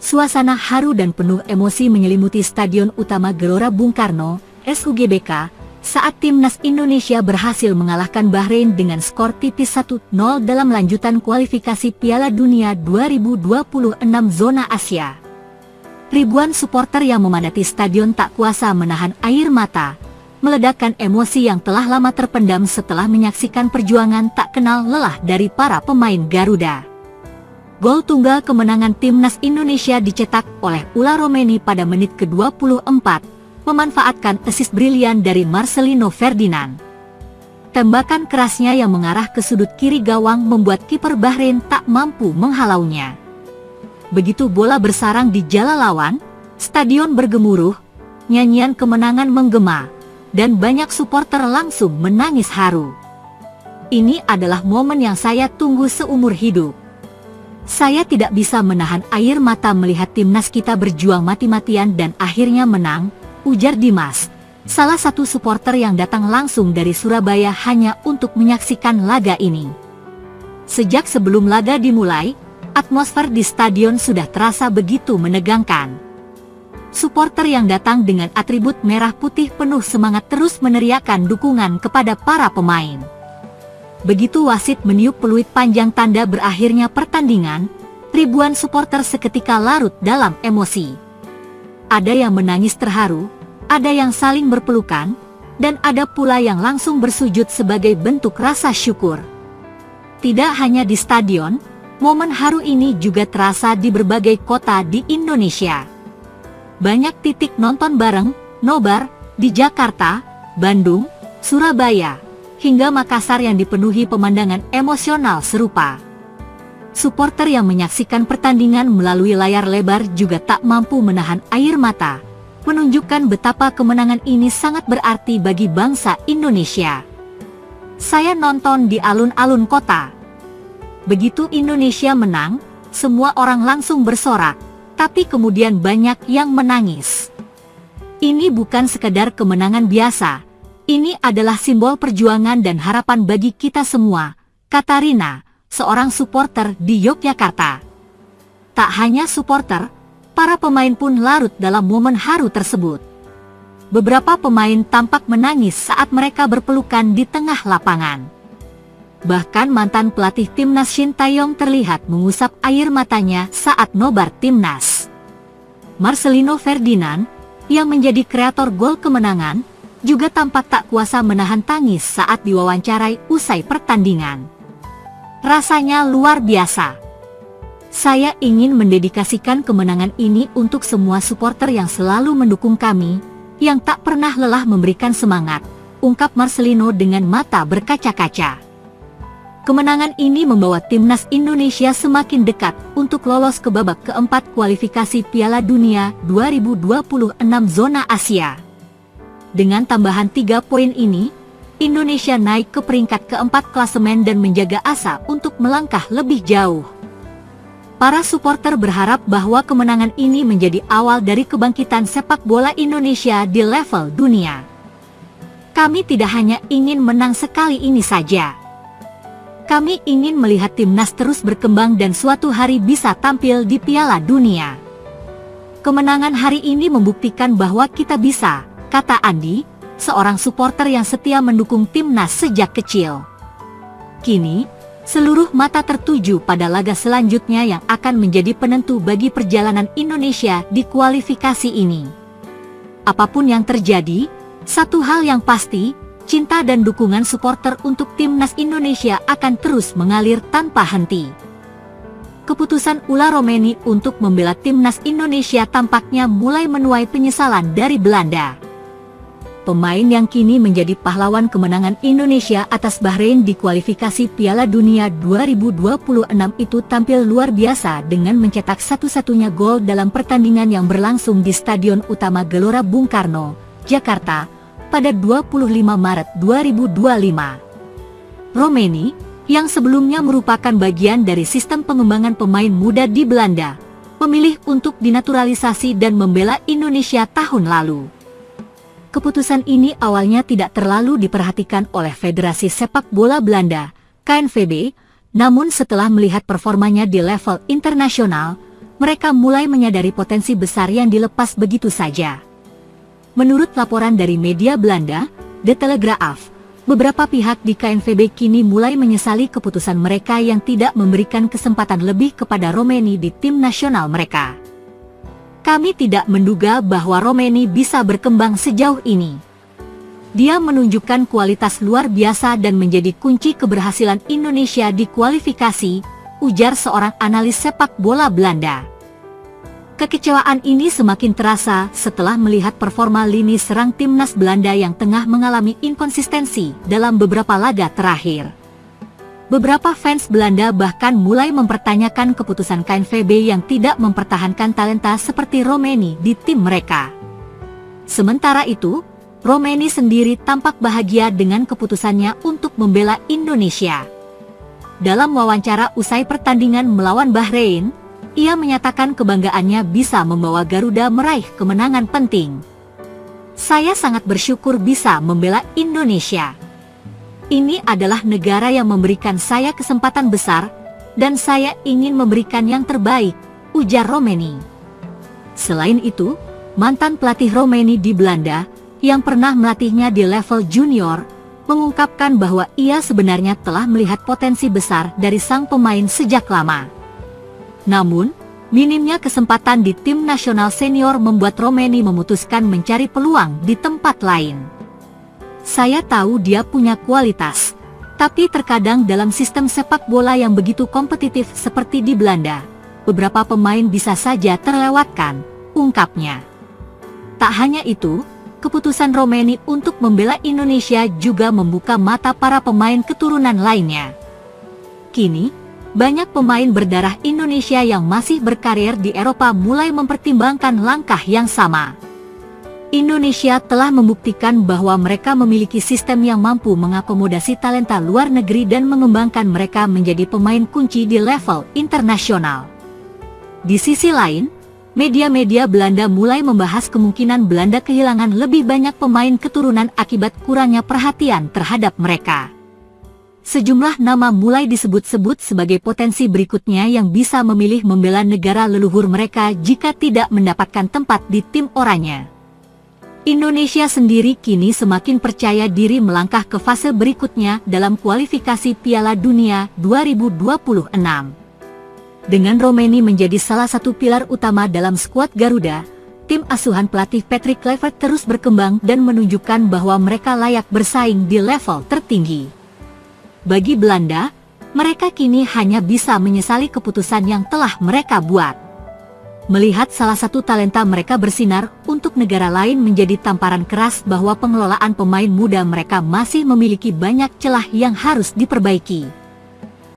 Suasana haru dan penuh emosi menyelimuti Stadion Utama Gelora Bung Karno, SUGBK, saat timnas Indonesia berhasil mengalahkan Bahrain dengan skor tipis 1-0 dalam lanjutan kualifikasi Piala Dunia 2026 zona Asia. Ribuan supporter yang memadati stadion tak kuasa menahan air mata, meledakkan emosi yang telah lama terpendam setelah menyaksikan perjuangan tak kenal lelah dari para pemain Garuda. Gol tunggal kemenangan timnas Indonesia dicetak oleh Ula Romeni pada menit ke-24, memanfaatkan assist brilian dari Marcelino Ferdinand. Tembakan kerasnya yang mengarah ke sudut kiri gawang membuat kiper Bahrain tak mampu menghalaunya. Begitu bola bersarang di jala lawan, stadion bergemuruh, nyanyian kemenangan menggema, dan banyak supporter langsung menangis haru. Ini adalah momen yang saya tunggu seumur hidup. Saya tidak bisa menahan air mata melihat timnas kita berjuang mati-matian dan akhirnya menang, ujar Dimas, salah satu supporter yang datang langsung dari Surabaya hanya untuk menyaksikan laga ini. Sejak sebelum laga dimulai, atmosfer di stadion sudah terasa begitu menegangkan. Supporter yang datang dengan atribut merah putih penuh semangat terus meneriakkan dukungan kepada para pemain. Begitu wasit meniup peluit panjang tanda berakhirnya pertandingan, ribuan supporter seketika larut dalam emosi. Ada yang menangis terharu, ada yang saling berpelukan, dan ada pula yang langsung bersujud sebagai bentuk rasa syukur. Tidak hanya di stadion, momen haru ini juga terasa di berbagai kota di Indonesia. Banyak titik nonton bareng, nobar, di Jakarta, Bandung, Surabaya, hingga Makassar yang dipenuhi pemandangan emosional serupa. Supporter yang menyaksikan pertandingan melalui layar lebar juga tak mampu menahan air mata, menunjukkan betapa kemenangan ini sangat berarti bagi bangsa Indonesia. Saya nonton di alun-alun kota. Begitu Indonesia menang, semua orang langsung bersorak, tapi kemudian banyak yang menangis. Ini bukan sekadar kemenangan biasa. Ini adalah simbol perjuangan dan harapan bagi kita semua, kata Rina, seorang supporter di Yogyakarta. Tak hanya supporter, para pemain pun larut dalam momen haru tersebut. Beberapa pemain tampak menangis saat mereka berpelukan di tengah lapangan. Bahkan mantan pelatih timnas Shin Tae-yong terlihat mengusap air matanya saat nobar timnas. Marcelino Ferdinand, yang menjadi kreator gol kemenangan, juga tampak tak kuasa menahan tangis saat diwawancarai usai pertandingan. Rasanya luar biasa. Saya ingin mendedikasikan kemenangan ini untuk semua supporter yang selalu mendukung kami, yang tak pernah lelah memberikan semangat, ungkap Marcelino dengan mata berkaca-kaca. Kemenangan ini membawa timnas Indonesia semakin dekat untuk lolos ke babak keempat kualifikasi Piala Dunia 2026 zona Asia. Dengan tambahan 3 poin ini, Indonesia naik ke peringkat keempat klasemen dan menjaga asa untuk melangkah lebih jauh. Para supporter berharap bahwa kemenangan ini menjadi awal dari kebangkitan sepak bola Indonesia di level dunia. Kami tidak hanya ingin menang sekali ini saja. Kami ingin melihat timnas terus berkembang dan suatu hari bisa tampil di Piala Dunia. Kemenangan hari ini membuktikan bahwa kita bisa, kata Andi, seorang supporter yang setia mendukung timnas sejak kecil. Kini, seluruh mata tertuju pada laga selanjutnya yang akan menjadi penentu bagi perjalanan Indonesia di kualifikasi ini. Apapun yang terjadi, satu hal yang pasti, cinta dan dukungan supporter untuk timnas Indonesia akan terus mengalir tanpa henti. Keputusan Ula Romeni untuk membela timnas Indonesia tampaknya mulai menuai penyesalan dari Belanda. Pemain yang kini menjadi pahlawan kemenangan Indonesia atas Bahrain di kualifikasi Piala Dunia 2026 itu tampil luar biasa dengan mencetak satu-satunya gol dalam pertandingan yang berlangsung di Stadion Utama Gelora Bung Karno, Jakarta, pada 25 Maret 2025. Romeni, yang sebelumnya merupakan bagian dari sistem pengembangan pemain muda di Belanda, memilih untuk dinaturalisasi dan membela Indonesia tahun lalu. Keputusan ini awalnya tidak terlalu diperhatikan oleh Federasi Sepak Bola Belanda, KNVB, namun setelah melihat performanya di level internasional, mereka mulai menyadari potensi besar yang dilepas begitu saja. Menurut laporan dari media Belanda, De Telegraaf, beberapa pihak di KNVB kini mulai menyesali keputusan mereka yang tidak memberikan kesempatan lebih kepada Romeni di tim nasional mereka. Kami tidak menduga bahwa Romeni bisa berkembang sejauh ini. Dia menunjukkan kualitas luar biasa dan menjadi kunci keberhasilan Indonesia di kualifikasi, ujar seorang analis sepak bola Belanda. Kekecewaan ini semakin terasa setelah melihat performa lini serang timnas Belanda yang tengah mengalami inkonsistensi dalam beberapa laga terakhir. Beberapa fans Belanda bahkan mulai mempertanyakan keputusan KNVB yang tidak mempertahankan talenta seperti Romeni di tim mereka. Sementara itu, Romeni sendiri tampak bahagia dengan keputusannya untuk membela Indonesia. Dalam wawancara usai pertandingan melawan Bahrain, ia menyatakan kebanggaannya bisa membawa Garuda meraih kemenangan penting. Saya sangat bersyukur bisa membela Indonesia. Ini adalah negara yang memberikan saya kesempatan besar, dan saya ingin memberikan yang terbaik, ujar Romeni. Selain itu, mantan pelatih Romeni di Belanda, yang pernah melatihnya di level junior, mengungkapkan bahwa ia sebenarnya telah melihat potensi besar dari sang pemain sejak lama. Namun, minimnya kesempatan di tim nasional senior membuat Romeni memutuskan mencari peluang di tempat lain. Saya tahu dia punya kualitas, tapi terkadang dalam sistem sepak bola yang begitu kompetitif seperti di Belanda, beberapa pemain bisa saja terlewatkan, ungkapnya. Tak hanya itu, keputusan Romeni untuk membela Indonesia juga membuka mata para pemain keturunan lainnya. Kini, banyak pemain berdarah Indonesia yang masih berkarir di Eropa mulai mempertimbangkan langkah yang sama. Indonesia telah membuktikan bahwa mereka memiliki sistem yang mampu mengakomodasi talenta luar negeri dan mengembangkan mereka menjadi pemain kunci di level internasional. Di sisi lain, media-media Belanda mulai membahas kemungkinan Belanda kehilangan lebih banyak pemain keturunan akibat kurangnya perhatian terhadap mereka. Sejumlah nama mulai disebut-sebut sebagai potensi berikutnya yang bisa memilih membela negara leluhur mereka jika tidak mendapatkan tempat di tim oranye. Indonesia sendiri kini semakin percaya diri melangkah ke fase berikutnya dalam kualifikasi Piala Dunia 2026. Dengan Romeni menjadi salah satu pilar utama dalam skuad Garuda, tim asuhan pelatih Patrick Kluivert terus berkembang dan menunjukkan bahwa mereka layak bersaing di level tertinggi. Bagi Belanda, mereka kini hanya bisa menyesali keputusan yang telah mereka buat. Melihat salah satu talenta mereka bersinar untuk negara lain menjadi tamparan keras bahwa pengelolaan pemain muda mereka masih memiliki banyak celah yang harus diperbaiki.